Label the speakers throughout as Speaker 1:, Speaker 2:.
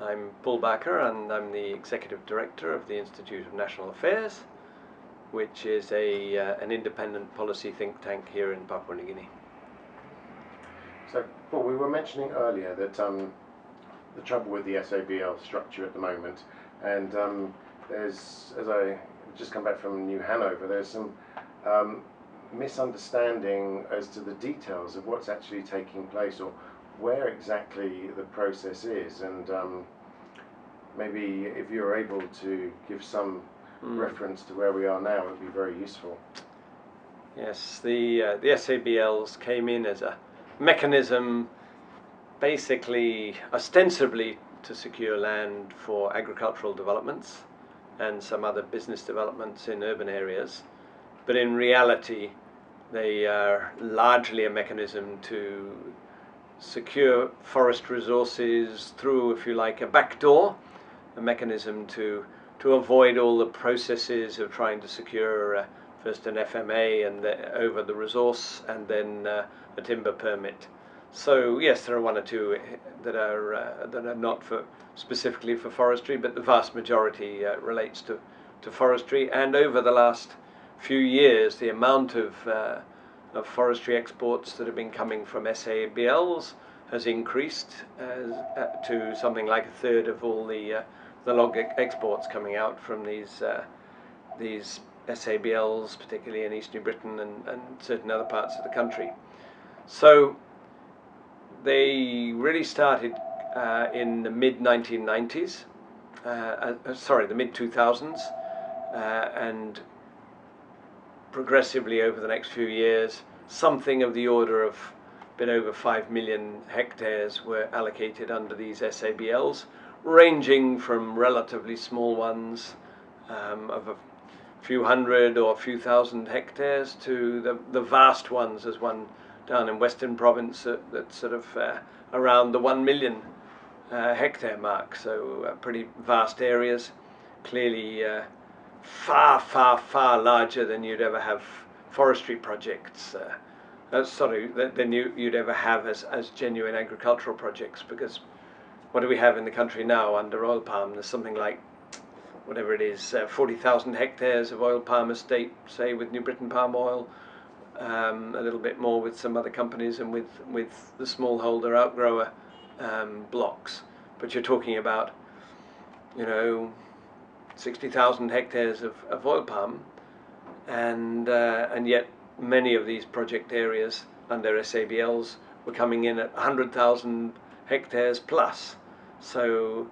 Speaker 1: I'm Paul Barker, and I'm the Executive Director of the Institute of National Affairs, which is an independent policy think tank here in Papua New Guinea.
Speaker 2: So, Paul, we were mentioning earlier that the trouble with the SABL structure at the moment, and there's, as I just come back from New Hanover, there's some misunderstanding as to the details of what's actually taking place, or where exactly the process is, and maybe if you're able to give some reference to where we are now, it would be very useful.
Speaker 1: Yes, the SABLs came in as a mechanism, basically, ostensibly to secure land for agricultural developments and some other business developments in urban areas, but in reality they are largely a mechanism to secure forest resources through, if you like, a back door, a mechanism to avoid all the processes of trying to secure first an FMA and over the resource, and then a timber permit. So yes, there are one or two that are not specifically for forestry, but the vast majority relates to forestry. And over the last few years, the amount of forestry exports that have been coming from SABLs has increased to something like a third of all the log exports coming out from these SABLs, particularly in East New Britain and certain other parts of the country. So they really started in the mid-1990s, the mid-2000s, and progressively over the next few years, something of the order of a bit over 5 million hectares were allocated under these SABLs, ranging from relatively small ones of a few hundred or a few thousand hectares to the vast ones. There's one down in Western Province that's sort of around the 1 million hectare mark, so pretty vast areas, clearly far, far, far larger than you'd ever have forestry projects, than you'd ever have as genuine agricultural projects, because what do we have in the country now under oil palm? There's something like, whatever it is, 40,000 hectares of oil palm estate, say, with New Britain Palm Oil, a little bit more with some other companies, and with the smallholder outgrower blocks. But you're talking about, 60,000 hectares of oil palm, and yet many of these project areas under SABLs were coming in at 100,000 hectares plus. So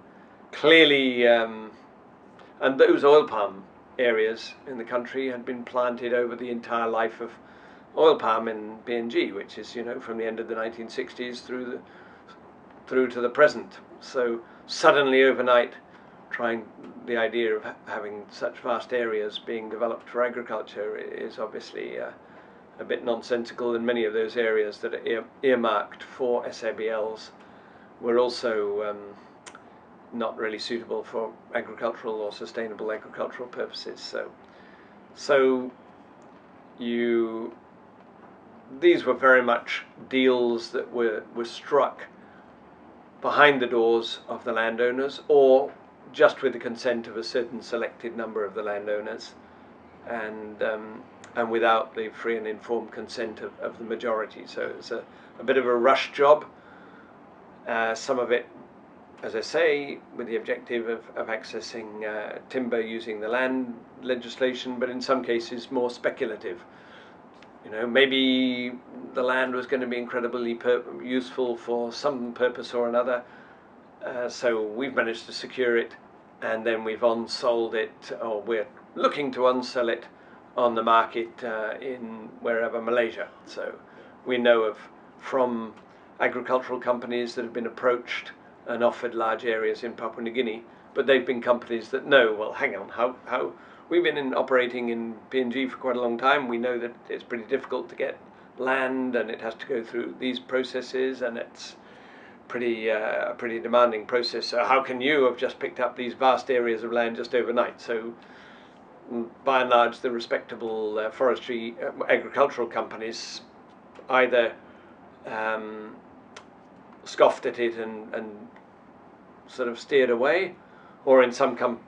Speaker 1: clearly, and those oil palm areas in the country had been planted over the entire life of oil palm in PNG, which is, from the end of the 1960s through to the present. So suddenly overnight, the idea of having such vast areas being developed for agriculture is obviously a bit nonsensical, and many of those areas that are earmarked for SABLs were also not really suitable for agricultural or sustainable agricultural purposes. So these were very much deals that were struck behind the doors of the landowners, or just with the consent of a certain selected number of the landowners, and without the free and informed consent of the majority. So it's a bit of a rush job. Some of it, as I say, with the objective of accessing timber using the land legislation, but in some cases more speculative. Maybe the land was going to be incredibly useful for some purpose or another, so we've managed to secure it, and then we've on-sold it, or we're looking to on-sell it on the market in wherever, Malaysia. So we know from agricultural companies that have been approached and offered large areas in Papua New Guinea, but they've been companies that know, well, hang on, how we've been operating in PNG for quite a long time. We know that it's pretty difficult to get land, and it has to go through these processes, and it's a pretty demanding process. So how can you have just picked up these vast areas of land just overnight? So by and large, the respectable forestry agricultural companies either scoffed at it and sort of steered away, or in some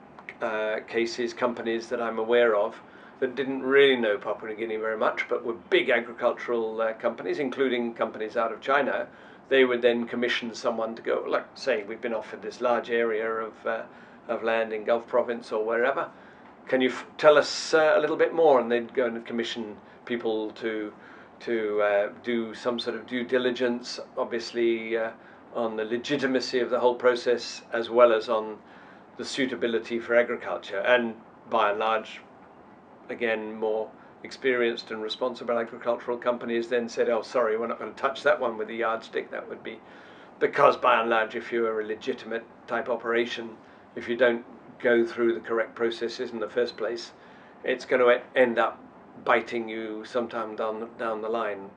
Speaker 1: cases companies that I'm aware of that didn't really know Papua New Guinea very much, but were big agricultural companies, including companies out of China. They would then commission someone to go, like, say, we've been offered this large area of land in Gulf Province or wherever. Can you tell us a little bit more? And they'd go and commission people to do some sort of due diligence, obviously on the legitimacy of the whole process, as well as on the suitability for agriculture. And by and large, again, more experienced and responsible agricultural companies then said, oh, sorry, we're not going to touch that one with a yardstick. That would be, because by and large, if you're a legitimate type operation, if you don't go through the correct processes in the first place, it's going to end up biting you sometime down the line.